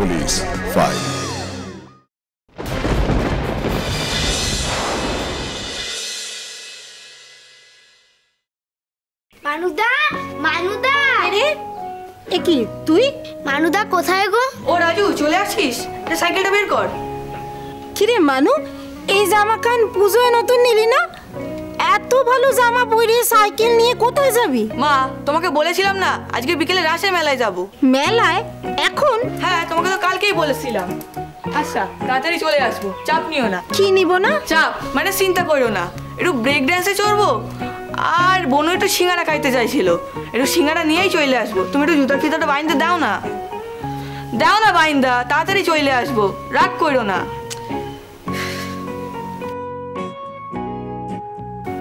Police file. মানুদা, মানুদা। আরে এ কি তুই? মানুদা কোথায় গো? ও রাজু, চলে আসছিস? সাইকেলটা বের কর। কিরে মানু, এই জামা কান পুজোয় নতুন নিলি না? এত ভালো জামা পরে সাইকেল নিয়ে কোথায় যাবি? মা, তোমাকে বলেছিলাম না আজকে বিকেলে রাসের মেলায় যাব। মেলায়? এখন? হ্যাঁ, তোমাকে তো কালকেই বলেছিলাম। আচ্ছা, তাড়াতাড়ি চলে আসবো, চাপ নিও না। কি নিব না? চাপ মানে চিন্তা করো না। একটু ব্রেক ড্যান্সে চড়বো, আর বোনও একটু সিঙ্গারা খাইতে চাইছিল, একটু সিঙ্গারা নিয়েই চলে আসবো। তুমি একটু জুতার ফিতাটা বাইন্দা দাও না, দাও না বাইন্দা, তাড়াতাড়ি চলে আসবো, রাগ করো না।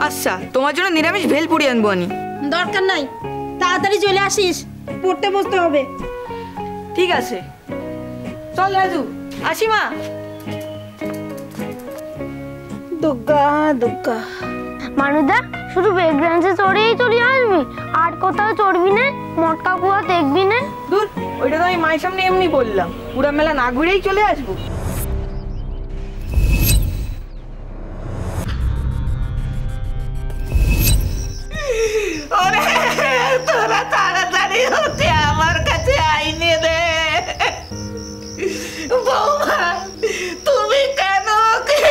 আচ্ছা, তোমার জন্য নিরামিষ ভেলপুরি আনবো আমি। দরকার নাই, তাড়াতাড়ি চলে আসিস, পড়তে বসতে হবে। ঠিক আছে, চল রাজু, আসি মা। দুগ্গা দুগ্গা। মানুদা, শুধু ব্রেক ডান্সে চড়েই চলে আসবি? আর কোথাও চড়বি না? মটকা কুয়া দেখবি না? দূর, ওইটা তো আমি মায়ের সামনে এমনি বললাম, পুরা মেলা না ঘুরেই চলে আসবো। তোরা তাড়াতাড়ি হতে আমার কাছে আইনে রে। বৌমা, তুমি কেন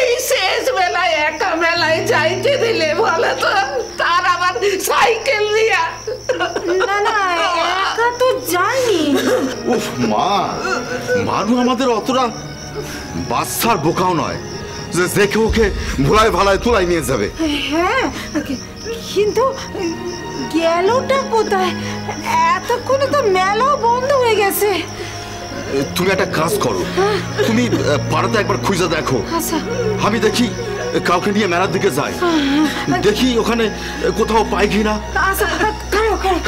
এই শেষ বেলায় একা মেলায় যাইতে দিলে বলো তো? তার আবার সাইকেল দিয়া। না না, একা তো যাইনি। উফ মা, মানু আমাদের অতটা বাচ্চার বোকাও নয় যে দেখে ওকে ভোলায় ভালায় তোলাই নিয়ে যাবে। হ্যাঁ, কিন্তু গেলটা কোথায়? এতক্ষণে তো মেলাও বন্ধ হয়ে গেছে। তুমি একটা কাজ করো, তুমি পাড়াতে একবার খুঁজে দেখো। আচ্ছা, আমি দেখি কাউকে নিয়ে মেলার দিকে যাই, দেখি ওখানে কোথাও পাই কিনা। আচ্ছা, খাও খাও।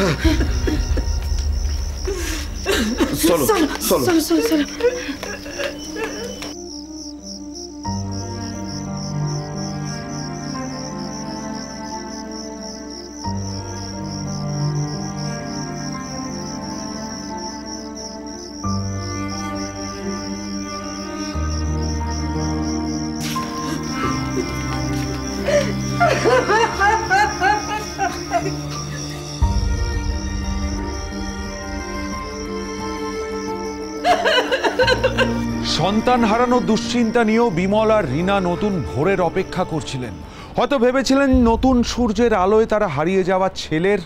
চলো চলো চলো চলো চলো। সন্তান হারানো দুশ্চিন্তা নিয়েও বিমল আর রিনা নতুন ভোরের অপেক্ষা করছিলেন। হয়তো ভেবেছিলেন নতুন সূর্যের আলোয় তারা হারিয়ে যাওয়া ছেলের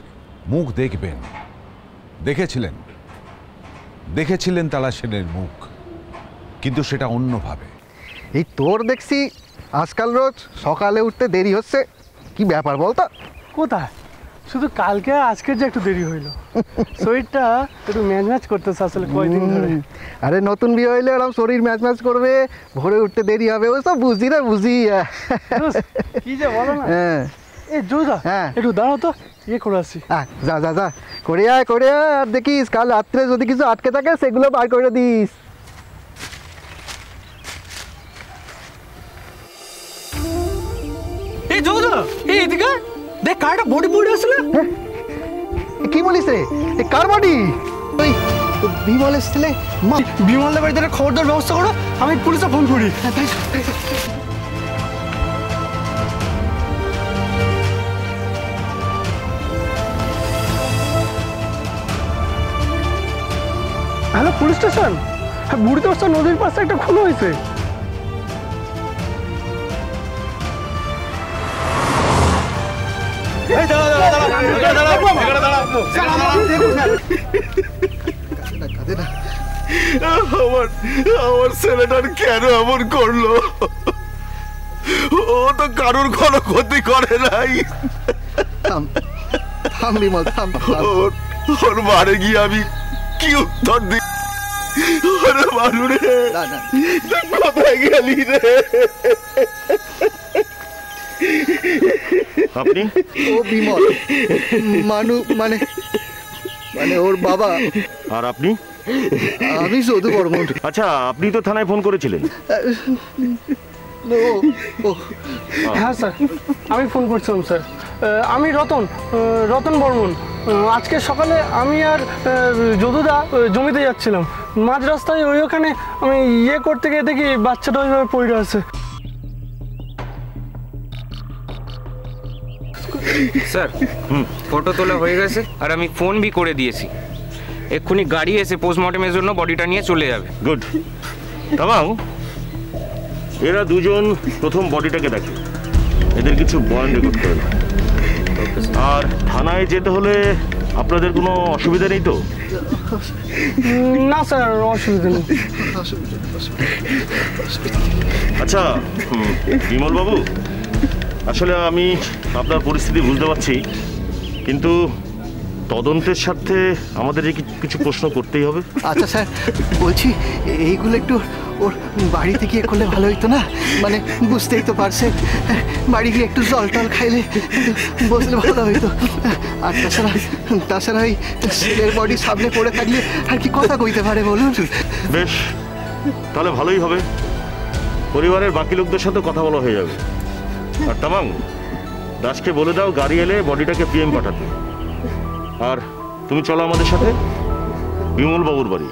মুখ দেখবেন। দেখেছিলেন তারা ছেলের মুখ, কিন্তু সেটা অন্যভাবে। এই তোর দেখছি আজকাল রোজ সকালে উঠতে দেরি হচ্ছে, কি ব্যাপার বলতো? কোথায়, শুধু কালকে আজকের যে একটু দেরি হইলো, শরীরটা একটু ম্যাচ করতেছে আসলে কয়দিন ধরে। আরে নতুন বিয়ে হইলে এরকম শরীর ম্যাচ করবে, ভোরে উঠতে দেরি হবে, ওই সব বুঝি রে বুঝি। কি যে বলো না। হ্যাঁ এই জোজা, হ্যাঁ একটু দাঁড়াও তো, ইয়ে করে আসি। যা যা যা, করে আয় আর দেখিস কাল রাত্রে যদি কিছু আটকে থাকে সেগুলো বার করে দিস। এই জোজা, এই এদিকে দেখ, কারটা বডি বডি আসলে। কি বলিস রে, কার বডি? ওই বিমলের ছেলে। বিমলের বাড়িতে খবর দেওয়ার ব্যবস্থা করো, আমি পুলিশে ফোন করি। Hello, police station? হ্যাঁ, বুড়িতস্তা নদীর পাশে একটা খুন হয়েছে। আমার ছেলেটার কেন এমন করলো? ও তো কারোর কোনো ক্ষতি করে নাই। ওর বাড়ি গিয়ে আমি কি উত্তর দিই? ওরে মানু রে, কোথায় গেলি রে? আপনি? ও বিমল, মানু মানে ওর বাবা। আর আপনি? আমি যদু বর্মন। আচ্ছা, আপনি তো থানায় ফোন করেছিলেন। হ্যাঁ স্যার, আমি ফোন করছিলাম স্যার। আমি রতন বর্মন। আজকে সকালে আমি আর যদুদা জমিতে যাচ্ছিলাম, মাঝ রাস্তায় ওখানে আমি ইয়ে করতে গিয়ে দেখি বাচ্চাটা ওইভাবে পড়ে আছে। স্যার ফটো তোলা হয়ে গেছে আর আমি ফোন বি করে দিয়েছি। এক্ষুনি গাড়ি এসে পোস্টমর্টমের জন্য বডিটা নিয়ে চলে যাবে। গুড। তামাং, এরা দুজন প্রথম বডিটাকে দেখে, এদের কিছু বয়ান রেকর্ড করে না। আর থানায় যেতে হলে আপনাদের কোনো অসুবিধা নেই তো? না স্যার, অসুবিধা নেই। আচ্ছা বিমল বাবু, আসলে আমি আপনার পরিস্থিতি বুঝতে পারছি, কিন্তু তদন্তের সাথে আমাদের কিছু প্রশ্ন করতেই হবে। আচ্ছা স্যার, বলছি এইগুলো একটু ওর বাড়িতে গিয়ে করলে ভালো হইতো না? মানে বুঝতেই তো পারছেন, বাড়ি গিয়ে একটু জল টল খাইলে বসলে ভালো হইতো। আর তাছাড়া ওই ছেলের বডি সামনে পড়ে থাকলে আর কি কথা কইতে পারে বলুন? বেশ, তাহলে ভালোই হবে, পরিবারের বাকি লোকদের সাথে কথা বলা হয়ে যাবে। আর তামাং, দাসকে বলে দাও গাড়ি এলে বডিটাকে পিএম পাঠাতে। আর তুমি চলো আমাদের সাথে বিমল বাবুর বাড়ি,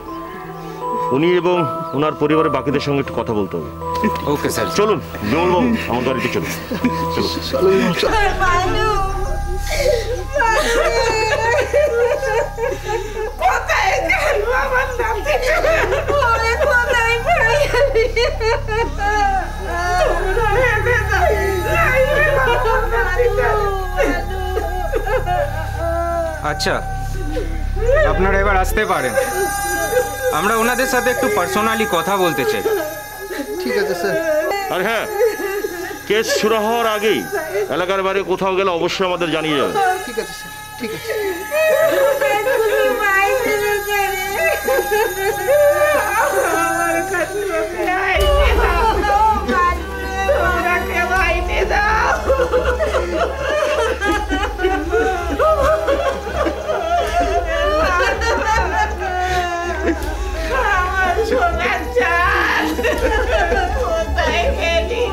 উনি এবং ওনার পরিবারের বাকিদের সঙ্গে একটু কথা বলতে হবে। ওকে স্যার, চলুন বিমল বাবু আমার গাড়িতে চলুন। আচ্ছা আপনারা এবার আসতে পারেন, আমরা ওনাদের সাথে একটু পার্সোনালি কথা বলতে চাই। ঠিক আছে স্যার। আর হ্যাঁ, কেস শুরু হওয়ার আগেই এলাকার বাইরে কোথাও গেলে অবশ্যই আমাদের জানিয়ে যাবেন। ঠিক আছে স্যার, ঠিক আছে।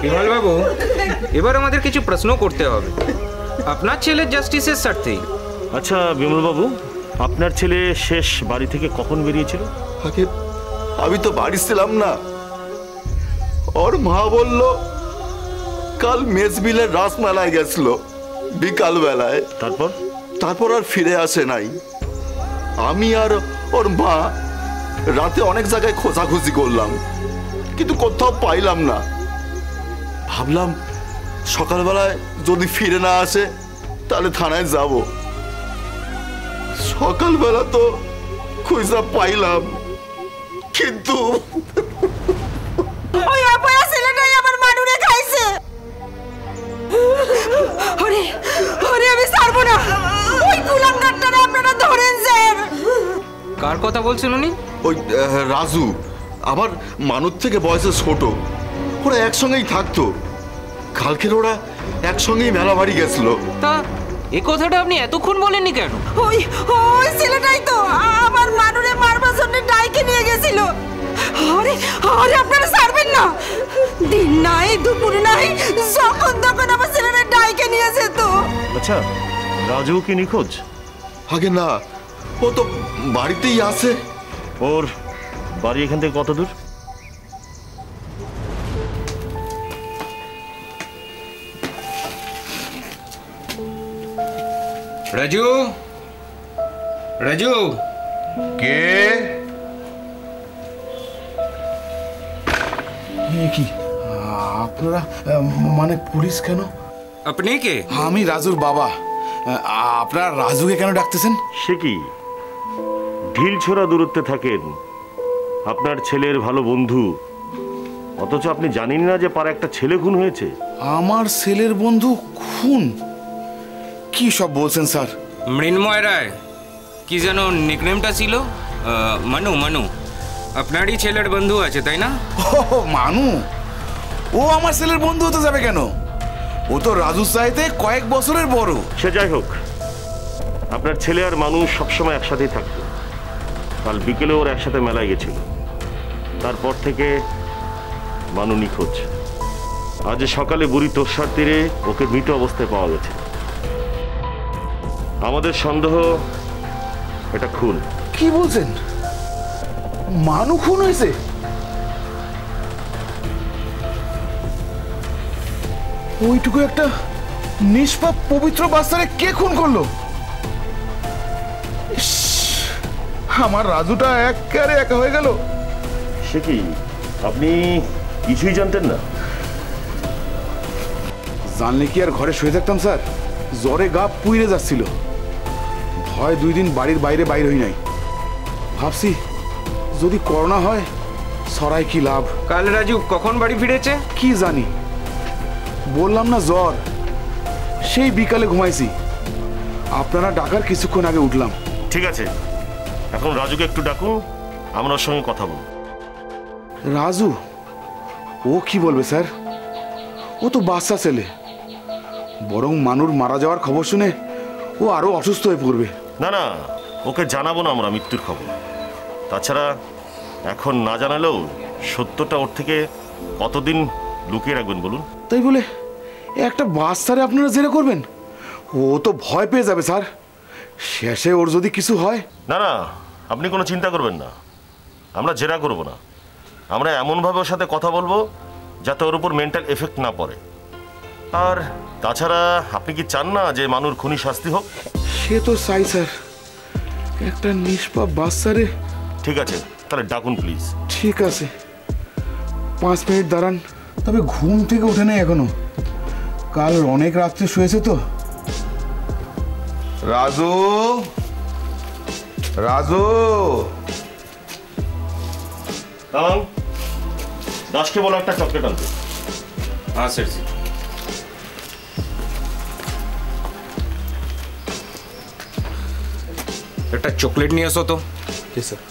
বিমল বাবু, এবার আমাদের কিছু প্রশ্ন করতে হবে আপনার ছেলের জাস্টিসের স্বার্থেই। আচ্ছা বিমল বাবু, আপনার ছেলে শেষ বাড়ি থেকে কখন বেরিয়েছিল? আগে আমি তো বাড়ি ছিলাম না, ওর মা বলল কাল মেজবিলের রাসমেলায় গেছিল বিকাল বেলায়। তারপর আর ফিরে আসে নাই। আমি আর ওর মা রাতে অনেক জায়গায় খোঁজাখুঁজি করলাম, কিন্তু কোথাও পাইলাম না। ভাবলাম সকালবেলায় যদি ফিরে না আসে তাহলে থানায় যাব। সকালবেলা তো খুঁজা পাইলাম, কিন্তু ওই অপয়া ছেলেটাই আমার মানুরে খাইছে। ওরে ওরে, আমি ছাড়বো না, ওই কুলাঙ্গারটারে আপনারা ধরেন স্যার। কার কথা বলছেন উনি? ওই রাজু, আমার মানুষ থেকে বয়সে ছোট, ওরা একসঙ্গেই থাকতো। কালকের ওরা একসঙ্গেই মেলা বাড়ি গেছিল। তা এই কথাটা আপনি এতক্ষণ বলেননি কেন? ওই ওই ছেলেটাই তো আমার মানুরে মারবার জন্য ডাইকে নিয়ে গেছিল। আরে আরে, আপনারা ছাড়বেন না, দিন নাই দুপুর নাই, যখন তখন আমার ছেলেটা ডাইকে নিয়ে যেত। আচ্ছা, রাজু কি নিখোঁজ? আগে না, ও তো বাড়িতেই আছে। ওর বাড়ি এখান থেকে কত দূর? রাজু, রাজু। কে? কি আপনারা, মানে পুলিশ কেন? আপনি কে? আমি রাজুর বাবা। আপনারা রাজুকে কেন ডাকতেছেন? সে কি, ঢিল ছোড়া দূরত্বে থাকেন, আপনার ছেলের ভালো বন্ধু, অথচ আপনি জানেন না যে পাড়া একটা ছেলে খুন হয়েছে? আমার ছেলের বন্ধু খুন? কি সব বলছেন স্যার? মৃন্ময় রায়, কি যেন নিকনেমটা ছিল? মানু। মানু আপনারই ছেলের বন্ধু আছে তাই না? ও মানু, ও আমার ছেলের বন্ধু হতে যাবে কেন? ও তো রাজু চাইতে কয়েক বছরের বড়। সে যাই হোক, আপনার ছেলে আর মানুষ সবসময় একসাথেই থাকতো। কাল বিকেলে ওরা একসাথে মেলায় গেছিল, তারপর থেকে মানু নিখোঁজ। আজ সকালে বুড়ি তোরসার তীরে ওকে মৃত অবস্থায় পাওয়া গেছে। আমাদের সন্দেহ এটা খুন। কি বলছেন? মানু খুন হয়েছে? ওইটুকু একটা নিষ্পাপ পবিত্র বাচ্চারে কে খুন করলো? ইস, আমার রাজুটা একেবারে একা হয়ে গেল। সে কি, আপনি কিছুই জানতেন না? জানলে কি আর ঘরে শুয়ে থাকতাম স্যার? জ্বরে গা পুইরে যাচ্ছিল, ভয় 2 দিন বাড়ির বাইরে বাইর হই নাই। ভাবছি যদি করোনা হয় সরাই কি লাভ। কাল রাজু কখন বাড়ি ফিরেছে? কি জানি, বললাম না জ্বর, সেই বিকালে ঘুমাইছি। আপনারা ডাকার কিছুক্ষণ আগে উঠলাম। ঠিক আছে, এখন রাজুকে একটু ডাকুন, আমরা ওর সঙ্গে কথা বলব। রাজু? ও কি বলবে স্যার? ও তো বাচ্চা ছেলে, বরং মানুর মারা যাওয়ার খবর শুনে ও আরো অসুস্থ হয়ে পড়বে। না না, ওকে জানাবো না আমরা মৃত্যুর খবর। তাছাড়া এখন না জানালেও সত্যটা ওর থেকে কতদিন লুকিয়ে রাখবেন বলুন? তাই বলে একটা বাচ্চারে আপনারা জেরা করবেন? ও তো ভয় পেয়ে যাবে স্যার, শেষে ওর যদি কিছু হয়। না না, আপনি কোনো চিন্তা করবেন না, আমরা জেরা করব না। আমরা এমনভাবে ওর সাথে কথা বলবো যাতে ওর উপর মেন্টাল এফেক্ট না পড়ে। আর তাছাড়া আপনি কি চান না যে মানুর খুনি শাস্তি হোক? সে তো চাই স্যার, একটা নিষ্পাপ বাচ্চারে। ঠিক আছে, তাহলে ডাকুন প্লিজ। ঠিক আছে, 5 মিনিট দাঁড়ান। তবে ঘুম থেকে ওঠে নাই এখনো, কাল অনেক রাত্রে শুয়েছে তো। রাজু, রাজু। দাসকে বলো একটা চকলেট আনতে। স্যার। একটা চকলেট নিয়ে আসো তো। জি স্যার।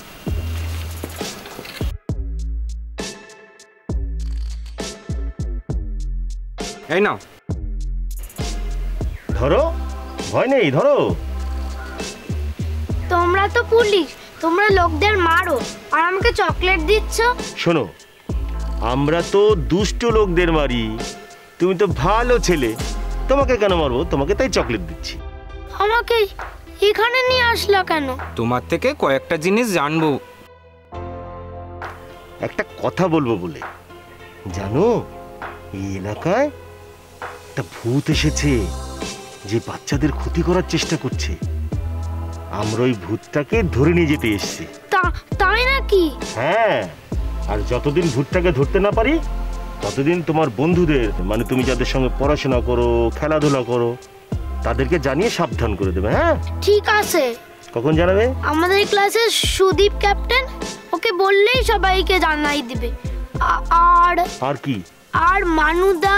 এই নাও। ধরো, ভয় নেই, ধরো। তোমরা তো পুলিশ, তোমরা লোকদের মারো আর আমাকে চকলেট দিচ্ছ। শোনো, আমরা তো দুষ্ট লোকদের মারি, তুমি তো ভালো ছেলে, তোমাকে কেন মারবো? তোমাকে তাই চকলেট দিচ্ছি। আমাকে এখানে নিয়ে আসলো কেন? তোমার থেকে কয়েকটা জিনিস জানবো। একটা কথা বলবো বলে। জানো, এই এলাকায় একটা ভূত এসেছে যে বাচ্চাদের ক্ষতি করার চেষ্টা করছে। আমরা ওই ভূতটাকে ধরে নিয়ে যেতে এসেছি। তাই নাকি? হ্যাঁ, আর যতদিন ভূতটাকে ধরতে না পারি ততদিন তোমার বন্ধুদের, মানে তুমি যাদের সঙ্গে পড়াশোনা করো, খেলাধুলা করো, তাদেরকে জানিয়ে সাবধান করে দেবে। হ্যাঁ ঠিক আছে। কখন জানাবে? আমাদের ক্লাসের সুদীপ ক্যাপ্টেন, ওকে বললেই সবাইকে জানাই দিবে। আর কি? আর মানুদা,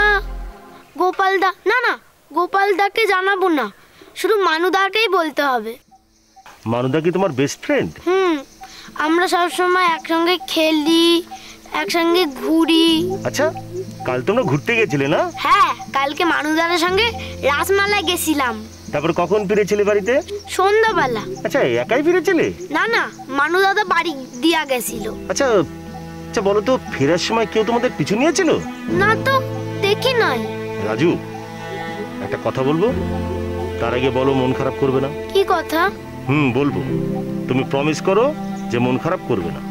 গোপালদা। না না, গোপালদাকে জানাবো না, শুধু মানুদাকেই বলতে হবে। মানুদা কি তোমার বেস্ট ফ্রেন্ড? আমরা সব সময় একসঙ্গে খেলি, একসঙ্গে ঘুরি। আচ্ছা, কাল তোমরা ঘুরতে গেছিলে না? হ্যাঁ, কালকে মানুদারের সঙ্গে রাসমেলায় গেছিলাম। তারপর কখন ফিরেছিলে বাড়িতে? সন্ধ্যাবেলা। আচ্ছা, একাই ফিরেছিলে? না না, মানুদাদা বাড়ি দিয়া গেছিল। আচ্ছা আচ্ছা, বলো তো, ফেরার সময় কেউ তোমাদের পিছু নিয়েছিল? না তো, দেখি নাই। রাজু, একটা কথা বলবো, তার আগে বলো মন খারাপ করবে না। কি কথা? বলবো, তুমি প্রমিস করো যে মন খারাপ করবে না।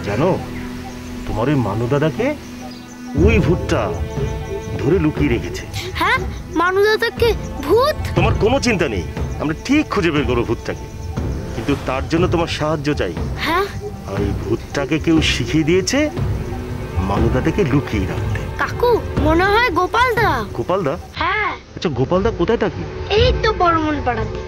জানো, তোমার ওই মানু দাদাকে ওই ভূতটা ধরে লুকিয়ে রেখেছে। হ্যাঁ, মানু দাদাকে ভূত? তোমার কোনো চিন্তা নেই, আমরা ঠিক খুঁজে বের করবো ভূতটাকে, কিন্তু তার জন্য তোমার সাহায্য চাই। হ্যাঁ? আর এই ভূতটাকে কেউ শিখিয়ে দিয়েছে মানু দাদাকে লুকিয়ে রাখতে। কাকু, মনে হয় গোপালদা। গোপালদা? হ্যাঁ। আচ্ছা, গোপালদা কোথায় থাকে? এই তো বর্মন পাড়াতে।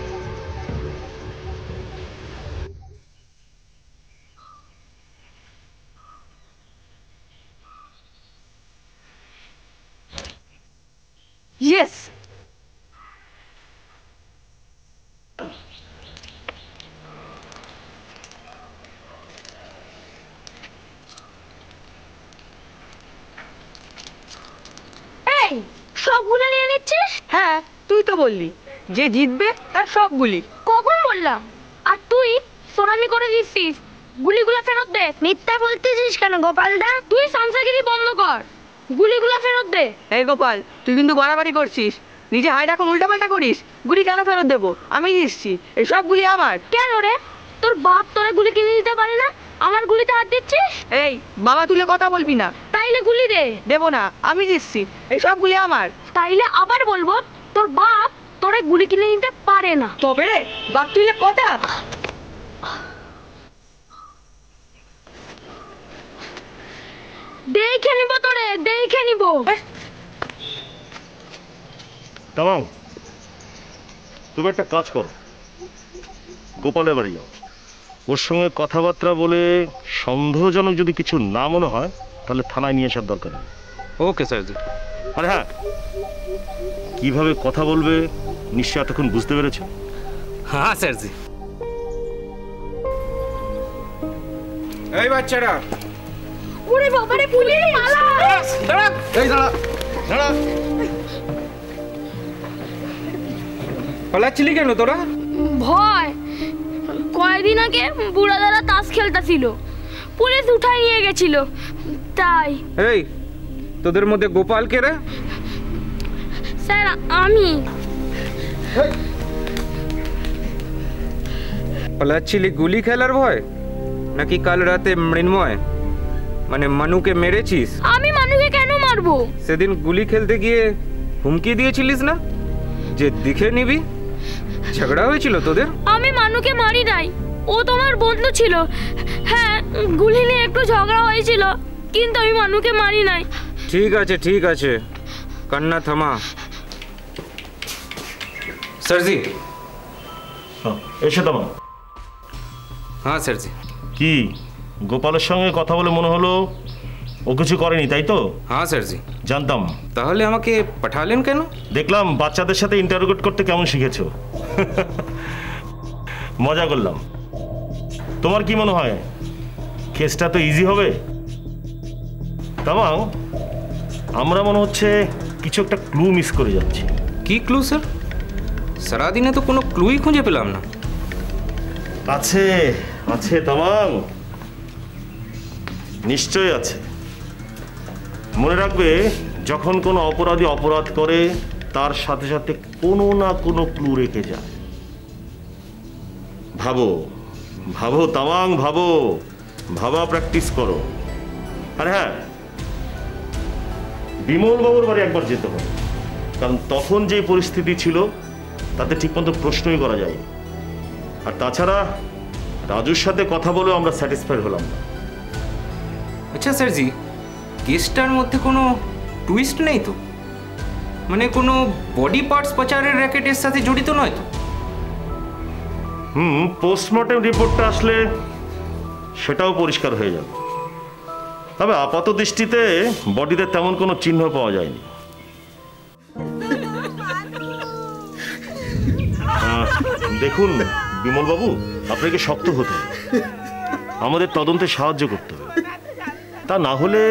ইয়েস। এই, সবগুলো নিয়ে নিচ্ছিস? হ্যাঁ, তুই তো বললি যে জিতবে তার সবগুলি। কখন বললাম? আর তুই সোনামি করে দিচ্ছিস। গুলিগুলো ফেরত দে। মিথ্যা বলতেছিস কেন গোপালদা? তুই সংসারগিরি বন্ধ কর, গুলিগুলো ফেরত দে। এই গোপাল, তুই কিন্তু বাড়াবাড়ি করছিস, নিজে হাই রাখুন উল্টাপাল্টা করিস। গুলি কেন ফেরত দেবো? আমি দিচ্ছি, এই সব গুলি আমার। কেন রে? তোর বাপ তোরা গুলি কিনে দিতে পারে না, আমার গুলিতে হাত দিচ্ছিস? এই বাবা তুলে কথা বলবি না। তাইলে গুলি দে। দেবো না, আমি দিচ্ছি, এই সব গুলি আমার। তাইলে আবার বলবো, তোর বাপ তোরে গুলি কিনে দিতে পারে না। তবে রে বাপ তুলে কথা। দেখে নিব তোরে, দেখে নিব। তামাং, তুমি একটা কাজ করো, গোপালের বাড়ি যাও, ওর সঙ্গে কথাবার্তা বলে সন্দেহজনক যদি কিছু না মনে হয় তাহলে থানায় নিয়ে আসার দরকার নেই। ওকে স্যারজি। আরে হ্যাঁ, কিভাবে কথা বলবে নিশ্চয় এতক্ষণ বুঝতে পেরেছ? হ্যাঁ স্যারজি। এই বাচ্চারা, ওরে বাবা রে, পুলিশ! দাঁড়া। এই দাঁড়া দাঁড়া, পালাচ্ছিলি কেন তোরা? ভয়। কয়েকদিন আগে বুড়া দাদা তাস খেলতেছিল, পুলিশ উঠাই নিয়ে গেছিল, তাই। এই তোদের মধ্যে গোপাল কে রে? স্যার আমি। পালাচ্ছিলি গুলি খেলার ভয়, নাকি কাল রাতে মৃন্ময় মানে মানুকে মেরেছিস? আমি মানুকে কেন মারবো? সেদিন গুলি খেলতে গিয়ে হুমকি দিয়েছিলিস না যে দেখে নিবি? ঝগড়া হয়েছিল তোদের? আমি মানুকে মারি নাই, ও তোমার বন্ধু ছিল। হ্যাঁ, গুলি নিয়ে একটু ঝগড়া হয়েছিল, কিন্তু আমি মানুকে মারি নাই। ঠিক আছে ঠিক আছে, কান্না থামা। স্যারজি। এসে তামাং। হ্যাঁ স্যারজি। কি গোপালের সঙ্গে কথা বলে মনে হলো ও কিছু করেনি, তাই তো? হ্যাঁ স্যারজি। জানতাম। তাহলে আমাকে পাঠালেন কেন? দেখলাম বাচ্চাদের সাথে ইন্টারোগেট করতে কেমন শিখেছো। মজা করলাম। তোমার কি মনে হয় কেসটা তো ইজি হবে? তামাং, আমরা মনে হচ্ছে কিছু একটা ক্লু মিস করে যাচ্ছি। কি ক্লু স্যার? সারাদিনে তো কোনো ক্লুই খুঁজে পেলাম না। আছে আছে তামাং, নিশ্চয়ই আছে। মনে রাখবে, যখন কোনো অপরাধী অপরাধ করে তার সাথে সাথে কোনো না কোনো ক্লু রেখে যায়। ভাবো ভাবো তামাং, ভাবো, ভাবা প্র্যাকটিস করো। আর হ্যাঁ, বিমল বাবুর বাড়ি একবার যেতে হবে, কারণ তখন যে পরিস্থিতি ছিল তাতে ঠিকমতো প্রশ্নই করা যায়। আর তাছাড়া রাজুর সাথে কথা বলেও আমরা স্যাটিসফাইড হলাম না। আচ্ছা স্যারজি, কেসটার মধ্যে কোনো টুইস্ট নেই তো? মানে কোনো বডি পার্টস পাচারের র্যাকেটের সাথে জড়িত নয় তো? পোস্টমর্টেম রিপোর্টটা আসলে সেটাও পরিষ্কার হয়ে যাবে। তবে আপাত দৃষ্টিতে বডিতে তেমন কোনো চিহ্ন পাওয়া যায়নি। দেখুন বিমলবাবু, আপনাকে শক্ত হতে হবে, আমাদের তদন্তে সাহায্য করতে হবে। তা না হলে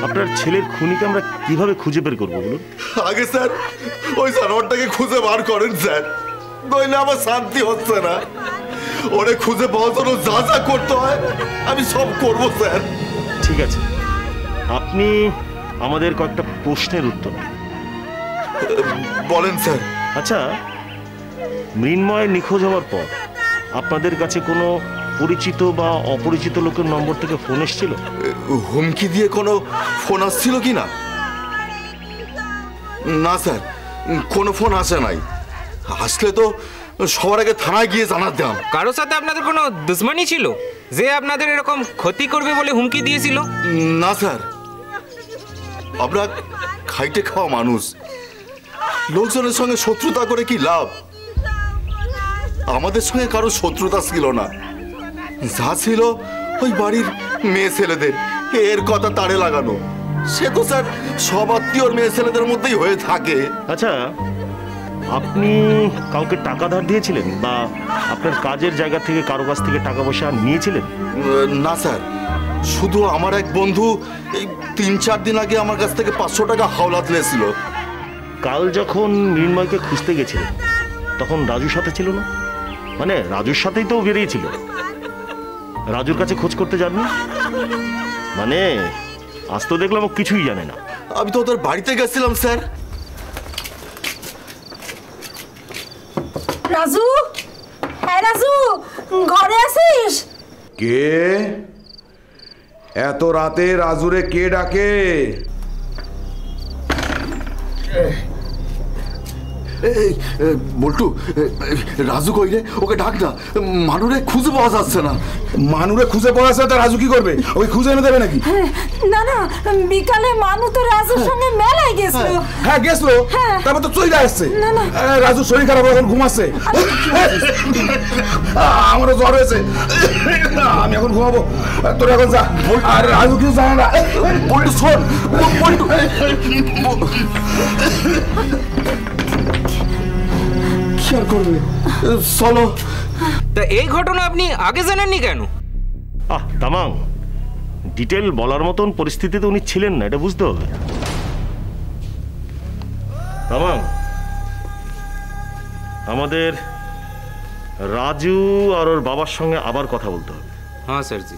আপনার ছেলের খুনিকে আমরা কিভাবে খুঁজে বের করবো বলুন? আগে স্যার ওই জানোয়ারটাকে খুঁজে বার করেন স্যার, নইলে আমার শান্তি হচ্ছে না। ওরে খুঁজে পাওয়ার জন্য যা যা করতে হয় আমি সব করবো স্যার। ঠিক আছে, আপনি আমাদের কয়েকটা প্রশ্নের উত্তর দিন। বলেন স্যার। আচ্ছা, মৃন্ময় নিখোঁজ হওয়ার পর আপনাদের কাছে কোনো পরিচিত বা অপরিচিত লোকের নম্বর থেকে ফোন এসেছিল? হুমকি দিয়ে কোনো ফোন আসছিল কি না? না স্যার, কোনো ফোন আসে নাই। আসলে তো সবার আগে থানায় গিয়ে জানাতাম। কারোর সাথে আপনাদের কোনো দুশ্মনী ছিল যে আপনাদের এরকম ক্ষতি করবে বলে হুমকি দিয়েছিল? না স্যার, আমরা খাইটে খাওয়া মানুষ, লোকজনের সঙ্গে শত্রুতা করে কি লাভ? আমাদের সঙ্গে কারো শত্রুতা ছিল না, যা ছিল ওই বাড়ির মেয়ে ছেলেদের এর কথা তাড়ে লাগানো। সে তো স্যার সব আত্মীয়র মেয়ে ছেলেদের মধ্যেই হয়ে থাকে। আচ্ছা, আপনি কাউকে টাকা ধার দিয়েছিলেন বা আপনার কাজের জায়গা থেকে কারো কাছ থেকে টাকা পয়সা নিয়েছিলেন? না স্যার, শুধু আমার এক বন্ধু এই 3-4 দিন আগে আমার কাছ থেকে 500 টাকা হাওলাত নিয়েছিল। কাল যখন মৃন্ময়কে খুঁজতে গেছিলেন তখন রাজুর সাথে ছিল না? মানে রাজুর সাথেই তো বেরিয়েছিল, রাজুর কাছে খোঁজ করতে যাননি? মানে আজ তো দেখলাম ও কিছুই জানে না। আমি তো ওদের বাড়িতে গেছিলাম স্যার। রাজু, হ্যাঁ রাজু, ঘরে আছিস? কে এত রাতে রাজুরে কে ডাকে? বল্টু, রাজু কই রে? ওকে ডাক না, মানুরে খুঁজে পাওয়া যাচ্ছে না। মানুরে খুঁজে পাওয়া যাচ্ছে তা রাজু কি করবে? ওই খুঁজে এনে দেবে নাকি? না না, বিকালে মানু তো রাজুর সঙ্গে মেলায় গেছিল। হ্যাঁ গেছিল, তারপর তো চলে আসছে। না না, রাজুর শরীর খারাপ, এখন ঘুমাচ্ছে। আমারও জ্বর হয়েছে, আমি এখন ঘুমাবো। তোর এখন যা। আর রাজু কিছু জানা না। বল্টু শোন, বল্টু কি আর করবে, চলো। তা এই ঘটনা আপনি আগে জানেননি কেন? তামাং, ডিটেল বলার মতন পরিস্থিতিতে উনি ছিলেন না, এটা বুঝতে হবে। তামাং, আমাদের রাজু আর ওর বাবার সঙ্গে আবার কথা বলতে হবে। হ্যাঁ স্যারজি।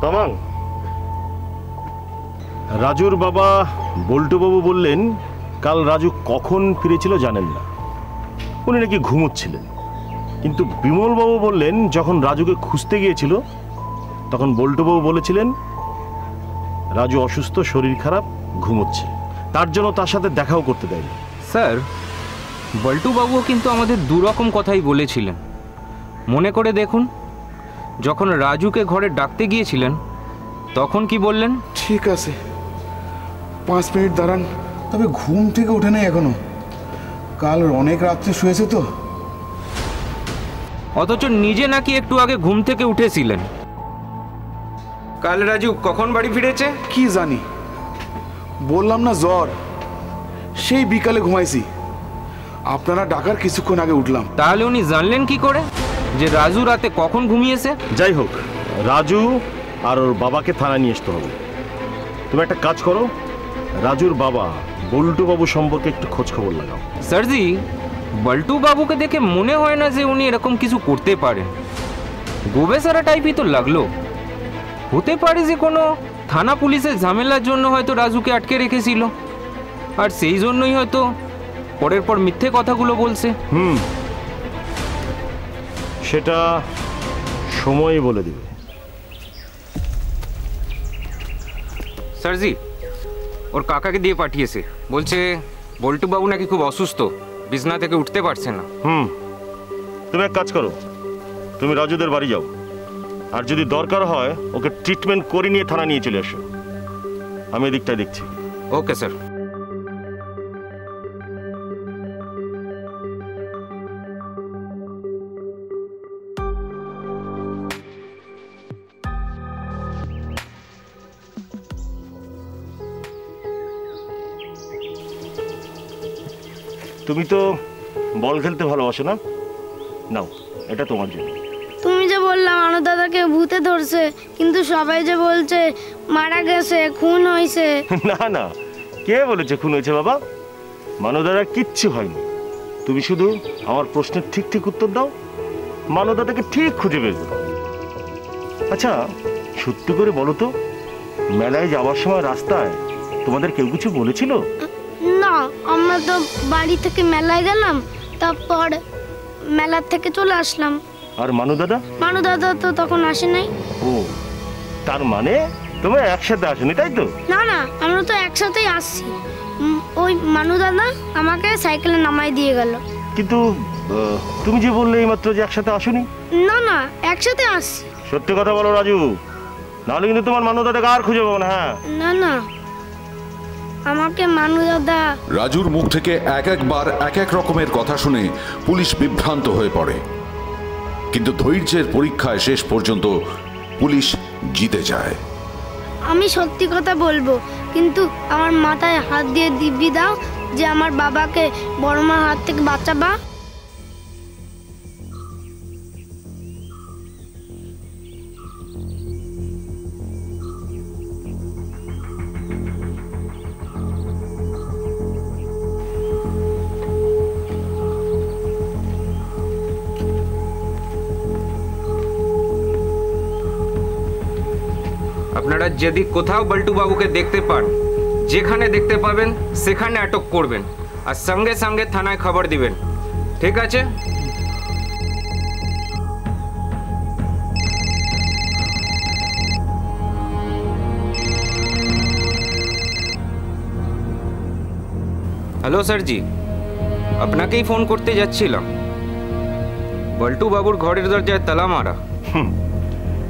তামাং, রাজুর বাবা বল্টু বাবু বললেন কাল রাজু কখন ফিরেছিল জানেন না, উনি নাকি ঘুমোচ্ছিলেন। কিন্তু বিমল বাবু বললেন যখন রাজুকে খুঁজতে গিয়েছিল তখন বল্টু বাবু বলেছিলেন রাজু অসুস্থ, শরীর খারাপ, ঘুমোচ্ছে, তার জন্য তার সাথে দেখাও করতে দেয়নি। স্যার, বল্টু বাবুও কিন্তু আমাদের দুরকম কথাই বলেছিলেন। মনে করে দেখুন, যখন রাজুকে ঘরে ডাকতে গিয়েছিলেন তখন কি বললেন? ঠিক আছে, 5 মিনিট দাঁড়ান। তবে ঘুম থেকে ওঠে নাই এখনো, কাল অনেক রাত্রে শুয়েছে তো। অথচ নিজে নাকি একটু আগে ঘুম থেকে উঠেছিলেন। কাল রাজু কখন বাড়ি ফিরেছে? কি জানি, বললাম না জ্বর, সেই বিকালে ঘুমাইছি। আপনারা ডাকার কিছুক্ষণ আগে উঠলাম। তাহলে উনি জানলেন কি করে যে রাজু রাতে কখন ঘুমিয়েছে? যাই হোক, রাজু আর ওর বাবাকে থানায় নিয়ে আসতে হবে। তুমি একটা কাজ করো, রাজুর বাবা বল্টু বাবু সম্পর্কে একটু খোঁজ খবর লাগাও। স্যারজি, বল্টু বাবুকে দেখে মনে হয় না যে উনি এরকম কিছু করতে পারেন। গোবেসারা টাইপই তো লাগলো। হতে পারে যে কোনো থানা পুলিশের ঝামেলার জন্য হয়তো রাজুকে আটকে রেখেছিল, আর সেই জন্যই হয়তো পরের পর মিথ্যে কথাগুলো বলছে। সেটা সময়ই বলে দিবে। স্যারজি, ওর কাকাকে দিয়ে পাঠিয়েছে, বলছে বল্টু বাবু নাকি খুব অসুস্থ, বিছনা থেকে উঠতে পারছে না। তুমি এক কাজ করো, তুমি রাজুদের বাড়ি যাও, আর যদি দরকার হয় ওকে ট্রিটমেন্ট করে নিয়ে থানা নিয়ে চলে আসো। আমি এদিকটাই দেখছি। Okay sir. তুমি তো বল খেলতে ভালোবাসো না? নাও, এটা তোমার জন্য। তুমি যে বললাম আনু দাদাকে ভূতে ধরছে, কিন্তু সবাই যে বলছে মারা গেছে, খুন হয়েছে। না না, কে বলেছে খুন হয়েছে বাবা? মানবদাদা কিচ্ছু হয়নি। তুমি শুধু আমার প্রশ্নের ঠিক ঠিক উত্তর দাও, মানবদাদাকে ঠিক খুঁজে বের করো। আচ্ছা, সত্যি করে বলো তো, মেলায় যাওয়ার সময় রাস্তায় তোমাদের কেউ কিছু বলেছিল? না, আমরা তো বাড়ি থেকে মেলায় গেলাম, তারপর মেলা থেকে চলে আসলাম। আর মানু দাদা তো তখন আসে নাই। ও, তার মানে তোমরা একসাথে আসনি, তাই তো? না না, আমরা তো একসাথেই আসছি। ওই মানু দাদা আমাকে সাইকেলে নামাই দিয়ে গেল। কিন্তু তুমি যে বললে এইমাত্র যে একসাথে আসনি। না না, একসাথে আসছি। সত্যি কথা বলো রাজু, নাহলে কিন্তু তোমার মানু দাদাকে আর খুঁজে পাবো না। হ্যাঁ না না, আমাকে মানু দাদা। রাজুর মুখ থেকে এক একবার এক এক রকমের কথা শুনে পুলিশ বিভ্রান্ত হয়ে পড়ে, কিন্তু ধৈর্যের পরীক্ষায় শেষ পর্যন্ত পুলিশ জিতে যায়। আমি সত্যি কথা বলবো, কিন্তু আমার মাথায় হাত দিয়ে দিব্যি দাও যে আমার বাবাকে বড় মার হাত থেকে বাঁচাবা। আপনারা যদি কোথাও বল্টু বাবুকে দেখতে পান, যেখানে দেখতে পাবেন সেখানে আটক করবেন আর সঙ্গে সঙ্গে থানায় খবর দিবেন, ঠিক আছে? হ্যালো স্যারজি, আপনাকেই ফোন করতে যাচ্ছিলাম। বল্টু বাবুর ঘরের দরজায় তালা মারা।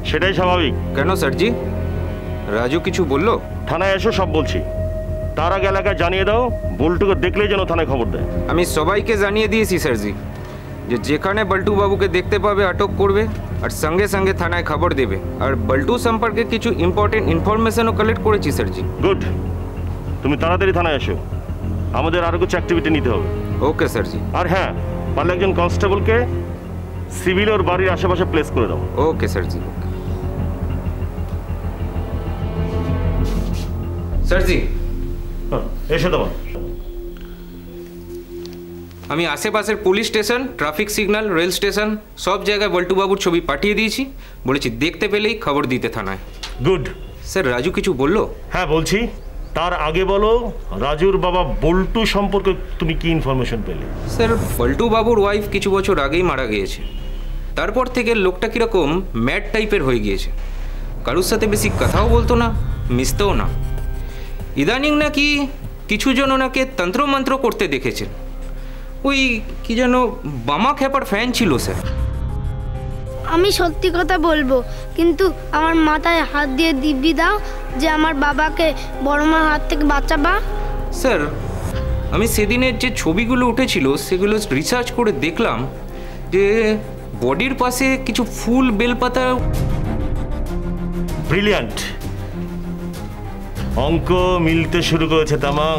সেটাই স্বাভাবিক। কেন স্যারজি, রাজু কিছু বললো? থানায় এসো, সব বলছি। তার আগে এলাকায় জানিয়ে দাও, বল্টুকে দেখলেই যেন থানায় খবর দেয়। আমি সবাইকে জানিয়ে দিয়েছি স্যারজি, যে যেখানে বল্টু বাবুকে দেখতে পাবে আটক করবে আর সঙ্গে সঙ্গে থানায় খবর দেবে। আর বল্টু সম্পর্কে কিছু ইম্পর্টেন্ট ইনফরমেশনও কালেক্ট করেছি স্যারজি। গুড, তুমি তাড়াতাড়ি থানায় এসো, আমাদের আরও কিছু অ্যাক্টিভিটি নিতে হবে। ওকে স্যারজি। আর হ্যাঁ, পারলে একজন কনস্টেবলকে সিভিল ওর বাড়ির আশেপাশে প্লেস করে দাও। ওকে স্যারজি। স্যারজি এসে দেবো। আমি আশেপাশের police station, traffic signal, rail station সব জায়গায় বল্টু বাবুর ছবি পাঠিয়ে দিয়েছি। বলেছি দেখতে পেলেই খবর দিতে থানায়। গুড। স্যার রাজু কিছু বললো? হ্যাঁ বলছি। তার আগে বলো, রাজুর বাবা বল্টু সম্পর্কে তুমি কি ইনফরমেশন পেলে? স্যার বল্টু বাবুর ওয়াইফ কিছু বছর আগেই মারা গিয়েছে। তারপর থেকে লোকটা কীরকম ম্যাড টাইপের হয়ে গিয়েছে, কারোর সাথে বেশি কথাও বলতো না, মিশতেও না। ইদানিং নাকি কিছু জন ওনাকে তন্ত্রমন্ত্র করতে দেখেছেন। ওই কি যেন বামা খেপার ফ্যান ছিল স্যার। আমি সত্যি কথা বলবো, কিন্তু আমার মাথায় হাত দিয়ে দিব্যি দাও যে আমার বাবাকে বড় মার হাত থেকে বাঁচাবা। স্যার আমি সেদিনের যে ছবিগুলো উঠেছিল সেগুলো রিসার্চ করে দেখলাম যে বডির পাশে কিছু ফুল বেলপাতা। ব্রিলিয়ান্ট, অঙ্ক মিলতে শুরু করেছে তামাং,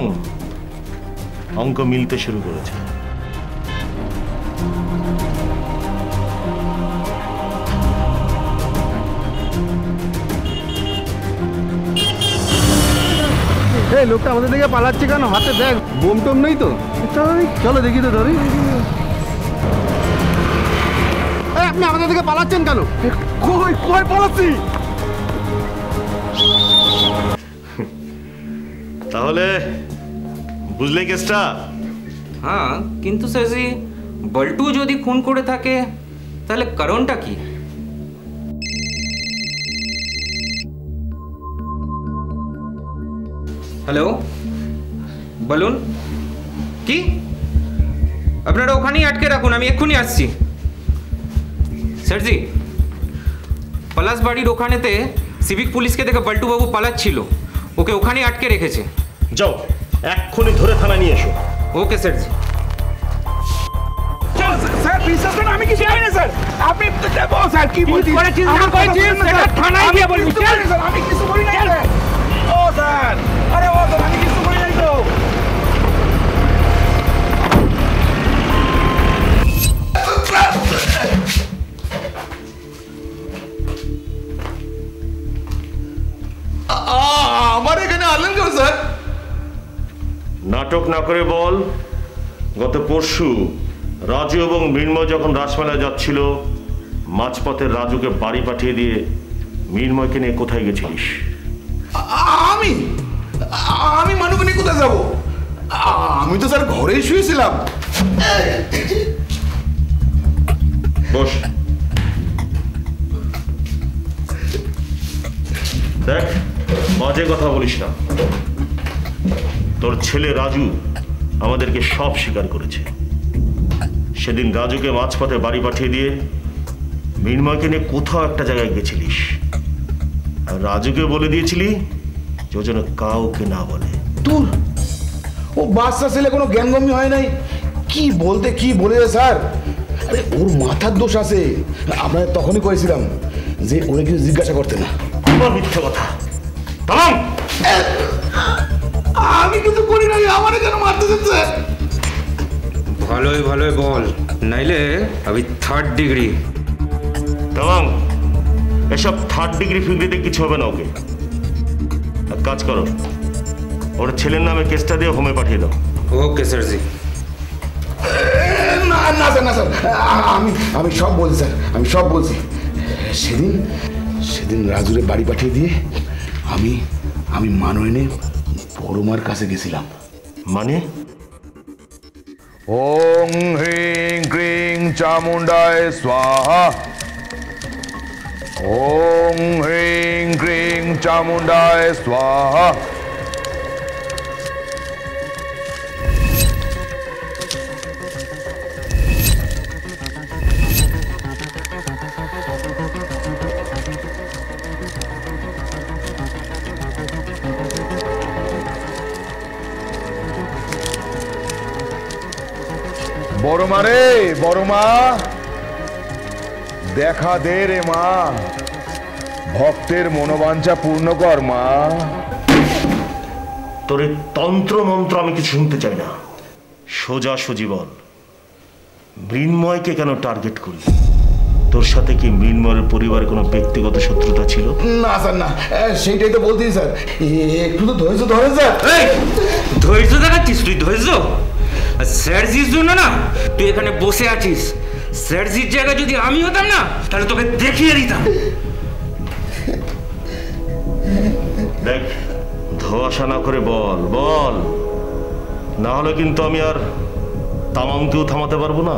অঙ্ক মিলতে শুরু করেছে। এই লোকটা আমাদের দিকে পালাচ্ছে কেন? হাতে দেখ, বোম টোম নেই তো? চলো দেখি তো ধরি। আপনি আমাদের দিকে পালাচ্ছেন কেন? কই কই পালাচ্ছি? তাহলে বুঝলে কেসটা? হ্যাঁ, কিন্তু স্যারজি বল্টু যদি খুন করে থাকে তাহলে কারণটা কি? হ্যালো বলুন। কি? আপনারা ওখানেই আটকে রাখুন, আমি এক্ষুনি আসছি। স্যারজি পলাশ বাড়ির ওখানেতে সিভিক পুলিশকে দেখে বল্টু বাবু পালাচ্ছিল, ওকে ওখানেই আটকে রেখেছে। যাও এক্ষুনি ধরে থানা নিয়ে এসো। ওকে স্যারজি। স্যার বিশ্বাস করেন আমি কিছু জানি না স্যার। আপনি দেবো স্যার কি বলছেন? থানায় গিয়ে বলবি স্যার। আমি কিছু বলি না স্যার। ও স্যার, আরে ও স্যার আমি কিছু বলি নাই তো। আমার এখানে আনলেন কেন স্যার? নাটক না করে বল, গত পরশু রাজু এবং মৃন্ময় যখন রাসমেলায় যাচ্ছিল, মাঝপথে রাজুকে বাড়ি পাঠিয়ে দিয়ে মৃন্ময়কে নিয়ে কোথায় গেছিলিস? আমি আমি মানুকে নিয়ে কোথায় যাবো? আমি তো স্যার ঘরেই শুয়েছিলাম। বস। দেখ, বাজে কথা বলিস না। তোর ছেলে রাজু আমাদেরকে সব স্বীকার করেছে। সেদিন রাজুকে মাঝপথে বাড়ি পাঠিয়ে দিয়ে মৃন্ময়কে নিয়ে কোথাও একটা জায়গায় গেছিলিস, আর রাজুকে বলে দিয়েছিলি যে ও যেন কাউকে না বলে। তোর ও বাচ্চা ছেলে কোনো জ্ঞানগম্য হয় নাই, কি বলতে কি বলে স্যার। আরে ওর মাথার দোষ আছে। আমরা তখনই করেছিলাম যে ওরে কিছু জিজ্ঞাসা করতে না। আমার মিথ্যে কথা। তাম, আমি কিছু করি নাই, আমার কেন মারতে যাচ্ছে? ভালোই ভালোই বল, নাইলে আমি 3rd ডিগ্রি। তাম, এসব 3rd ডিগ্রি ফিগ্রিতে কিছু হবে না। ওকে এক কাজ করো, ওর ছেলের নামে কেসটা দিয়ে হোমে পাঠিয়ে দাও। ওকে স্যারজি। না না স্যার, না স্যার, আমি সব বলছি স্যার, আমি সব বলছি। সেদিন রাজুরে বাড়ি পাঠিয়ে দিয়ে আমি মানু এনে বড় মার কাছে গেছিলাম। মানে? ওং হ্রিং ক্রিং চামুণ্ডায় স্বাহা। ওং হ্রিং ক্রিং চামুণ্ডায় স্বাহা। বড় মা রে, বড় মা, দেখা দে রে মা, ভক্তের মনোবাঞ্ছা পূর্ণ কর মা। তোর এই তন্ত্র মন্ত্র আমি কিছু শুনতে চাই না। সোজা সুজি বল, মৃন্ময়কে কেন টার্গেট করলি? তোর সাথে কি মৃন্ময়ের পরিবারে কোনো ব্যক্তিগত শত্রুতা ছিল? না স্যার, না, সেইটাই তো বলতেই স্যার। একটু তো ধৈর্য ধরে স্যার। ধৈর্য দেখাচ্ছিস তুই? ধৈর্য স্যারজির জন্য না তুই এখানে বসে আছিস। স্যারজির জায়গায় যদি আমি হতাম না, তাহলে তোকে দেখিয়ে দিতাম। দেখ, ধোয়াশা না করে বল বল, না হলে কিন্তু আমি আর তামাংকেও থামাতে পারবো না,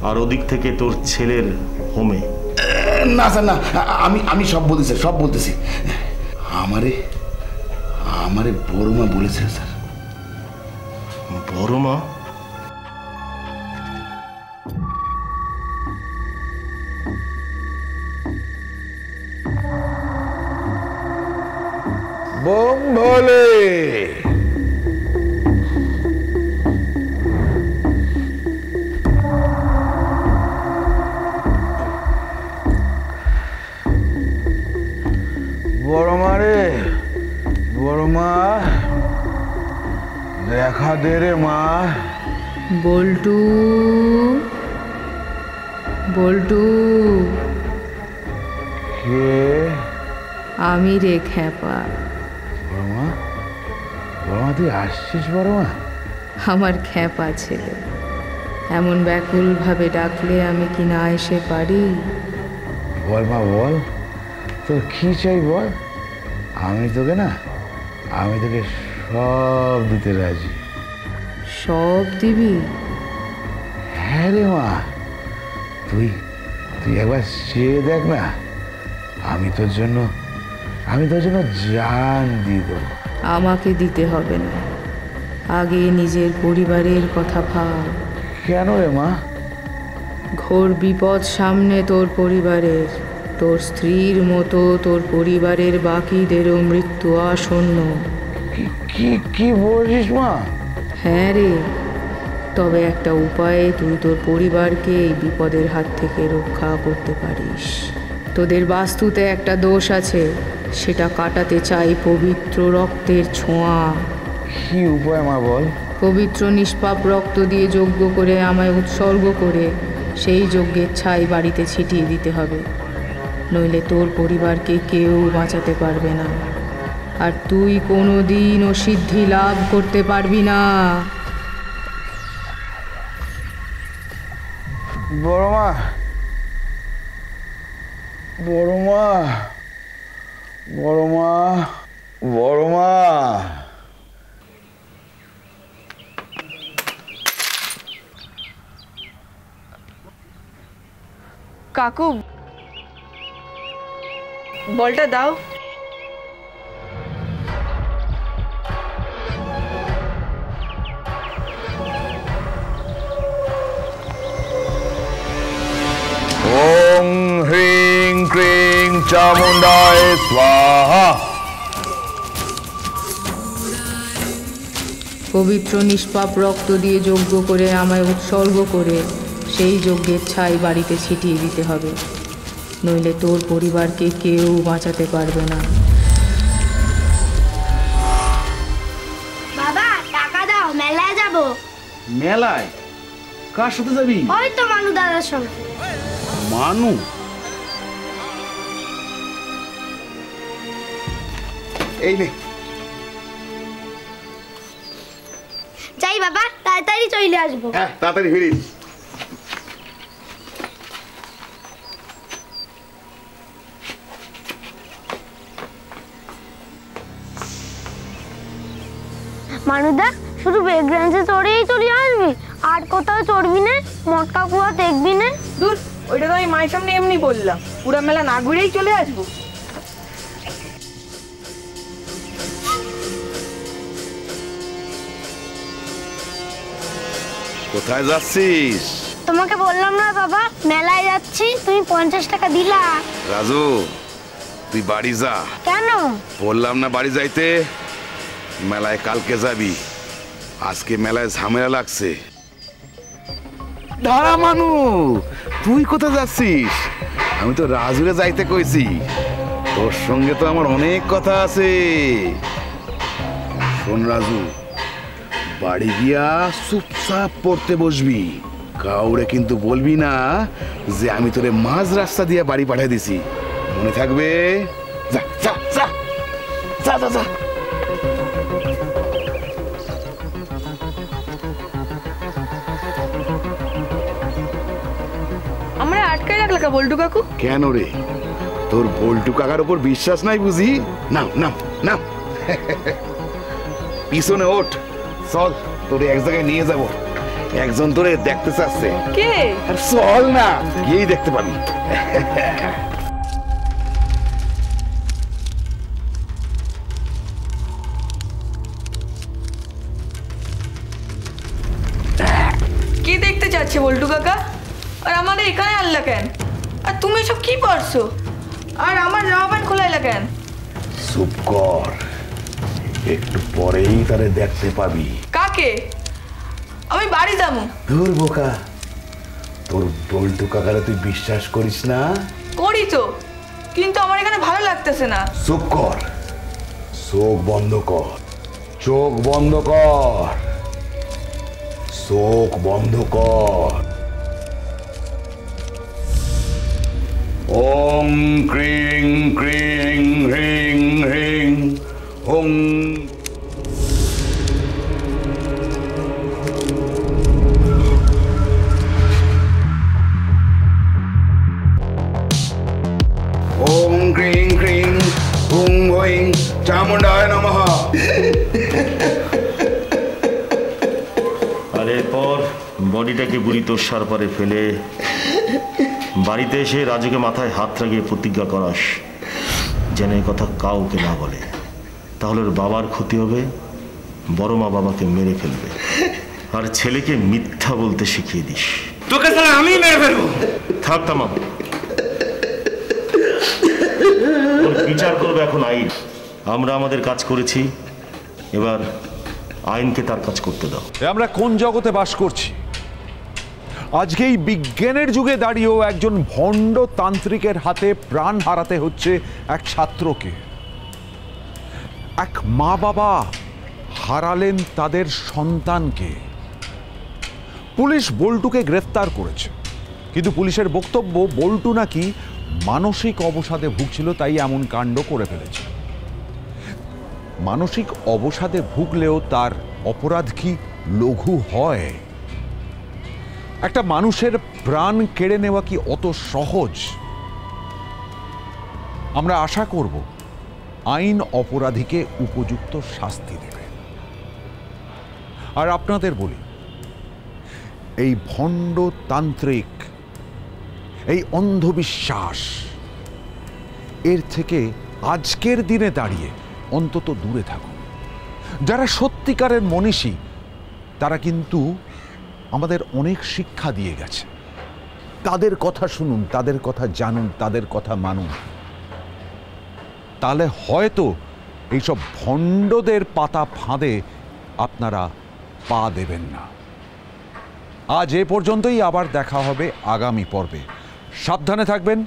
আর ওদিক থেকে তোর ছেলের হোমে। না স্যার, না, আমি সব বলতেছি, সব বলতেছি। আমারে বড় মা বলেছে স্যার। বড় মা? বোম ভোলে। বড় মা রে, বড় মা, দেখা দে রে মা। বল্টু, বল্টু। কে? আমি রে খ্যাপা। বড় মা, বড় মা, তুই আসছিস বড় মা? আমার খ্যাপা ছেলে, এমন ব্যাকুল ভাবে ডাকলে আমি কি না এসে পারি? বল মা, বল, তোর কি চাই বল। আমি তোকে সব দিতে রাজি। সব দিবি? হ্যাঁ রে মা, তুই একবার চেয়ে দেখ না। আমি তোর জন্য জান দিয়ে দেবো। আমাকে দিতে হবে না, আগে নিজের পরিবারের কথা ভাব। কেন রে মা? ঘোর বিপদ সামনে তোর পরিবারের। তোর স্ত্রীর মতো তোর পরিবারের বাকিদেরও মৃত্যু আসন্ন। কি বলছিস মা? হ্যাঁ রে, তবে একটা উপায়ে তুই তোর পরিবারকে এই বিপদের হাত থেকে রক্ষা করতে পারিস। তোদের বাস্তুতে একটা দোষ আছে, সেটা কাটাতে চাই পবিত্র রক্তের ছোঁয়া। কি উপায় মা বল? পবিত্র নিষ্পাপ রক্ত দিয়ে যজ্ঞ করে আমায় উৎসর্গ করে সেই যজ্ঞের ছাই বাড়িতে ছিটিয়ে দিতে হবে, নইলে তোর পরিবারকে কেউ বাঁচাতে পারবে না, আর তুই কোনোদিনও সিদ্ধি লাভ করতে পারবি না। বড় মা, বড় মা, বড় মা, বড় মা। কাকু, বলটা দাও। ওং হ্রিং ক্রিং চামুণ্ডায় স্বাহা। পবিত্র নিষ্পাপ রক্ত দিয়ে যজ্ঞ করে আমায় উৎসর্গ করে সেই যজ্ঞের ছাই বাড়িতে ছিটিয়ে দিতে হবে, নইলে তোর পরিবারকে কেউ বাঁচাতে পারবে না। বাবা টাকা দাও, মেলায় যাব। মেলায়? কার সাথে যাবি? ওই তো মানু দাদার সঙ্গে। মানু? এই নে। যাই বাবা, তাড়াতাড়ি চলে আসবো। হ্যাঁ, তাড়াতাড়ি ফিরিস। মানুদা শুধু ব্রেক ডান্সে চড়েই চলে আসবি, আর কোথাও চড়বি না? মটকা কুয়া দেখবি না? দূর, ওইটা তো আমি মায়ের সামনে এমনি বললাম, পুরা মেলা না ঘুরেই চলে আসবো। কোথায় যাচ্ছিস? তোমাকে বললাম না বাবা, মেলায় যাচ্ছি, তুমি 50 টাকা দিলা। রাজু, তুই বাড়ি যা। কেন? বললাম না বাড়ি যাইতে। মেলায় কালকে যাবি, আজকে মেলায় ঝামেলা লাগছে। দাঁড়া মানু, তুই কোথায় যাচ্ছিস? আমি তো রাজুরে যাইতে কইছি, তোর সঙ্গে তো আমার অনেক কথা আছে। শোন রাজু, বাড়ি গিয়া চুপচাপ পড়তে বসবি, কাউরে কিন্তু বলবি না যে আমি তোরে মাঝ রাস্তা দিয়ে বাড়ি পাঠিয়ে দিছি, মনে থাকবে? যা যা যা যা যা যা। আমরা আটকায় রাখলা কা বল্টু কাকু? কেন রে, তোর বল্টু কাকার উপর বিশ্বাস নাই বুঝি? নাম নাম নাম, পিছনে ওঠ, চল তোরে এক জায়গায় নিয়ে যাব। একজন তোরে দেখতে চাচ্ছে। কে? আর চল না, গিয়েই দেখতে পাবি। কি দেখতে চাচ্ছে বল্টু কাকা? আর আমাদের এখানে আনলা কেন? আর তুমি সব কি পড়ছো? আর আমার জামা প্যান্ট খোলাইলা কেন? চুপ কর, একটু পরেই তারে দেখতে পাবি। কাকে? আমি বাড়ি যাবো। ধুর বোকা, তোর বল্টু কাকারে তুই বিশ্বাস করিস না? করি তো, কিন্তু আমার এখানে ভালো লাগতেছে না। চুপ কর, চোখ বন্ধ কর, চোখ বন্ধ কর, চোখ বন্ধ কর। ওম ক্রিং ক্রিং হ্রিং হ্রিং ওম। ওম ক্রিং ক্রিং হুং হুইং চামুণ্ডায় নমঃ। আর এরপর বডিটাকে বুড়ি তোষার পরে ফেলে বাড়িতে এসে রাজুকে মাথায় হাত লাগিয়ে প্রতিজ্ঞা করাস যেন এই কথা কাউকে না বলে, তাহলে ওর বাবার ক্ষতি হবে, বড় মা বাবাকে মেরে ফেলবে। আর ছেলেকে মিথ্যা বলতে শিখিয়ে দিস। তোকে স্যার আমি মেরে ফেলবো। থাক তামাম, ওর বিচার করবে এখন আইন। আমরা আমাদের কাজ করেছি, এবার আইনকে তার কাজ করতে দাও। আমরা কোন জগতে বাস করছি? আজকে এই বিজ্ঞানের যুগে দাঁড়িয়েও একজন ভণ্ড তান্ত্রিকের হাতে প্রাণ হারাতে হচ্ছে এক ছাত্রকে। এক মা বাবা হারালেন তাদের সন্তানকে। পুলিশ বল্টুকে গ্রেফতার করেছে, কিন্তু পুলিশের বক্তব্য বল্টু নাকি মানসিক অবসাদে ভুগছিল, তাই এমন কাণ্ড করে ফেলেছে। মানসিক অবসাদে ভুগলেও তার অপরাধ কি লঘু হয়? একটা মানুষের প্রাণ কেড়ে নেওয়া কি অত সহজ? আমরা আশা করব আইন অপরাধীকে উপযুক্ত শাস্তি দেবে। আর আপনাদের বলি, এই ভণ্ড তান্ত্রিক, এই অন্ধবিশ্বাস, এর থেকে আজকের দিনে দাঁড়িয়ে অন্তত দূরে থাকুন। যারা সত্যিকারের মনীষী, তারা কিন্তু আমাদের অনেক শিক্ষা দিয়ে গেছে। তাদের কথা শুনুন, তাদের কথা জানুন, তাদের কথা মানুন। তাহলে হয়তো এইসব ভণ্ডদের পাতা ফাঁদে আপনারা পা দেবেন না। আজ এ পর্যন্তই, আবার দেখা হবে আগামী পর্বে। সাবধানে থাকবেন,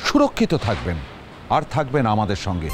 সুরক্ষিত থাকবেন, আর থাকবেন আমাদের সঙ্গে।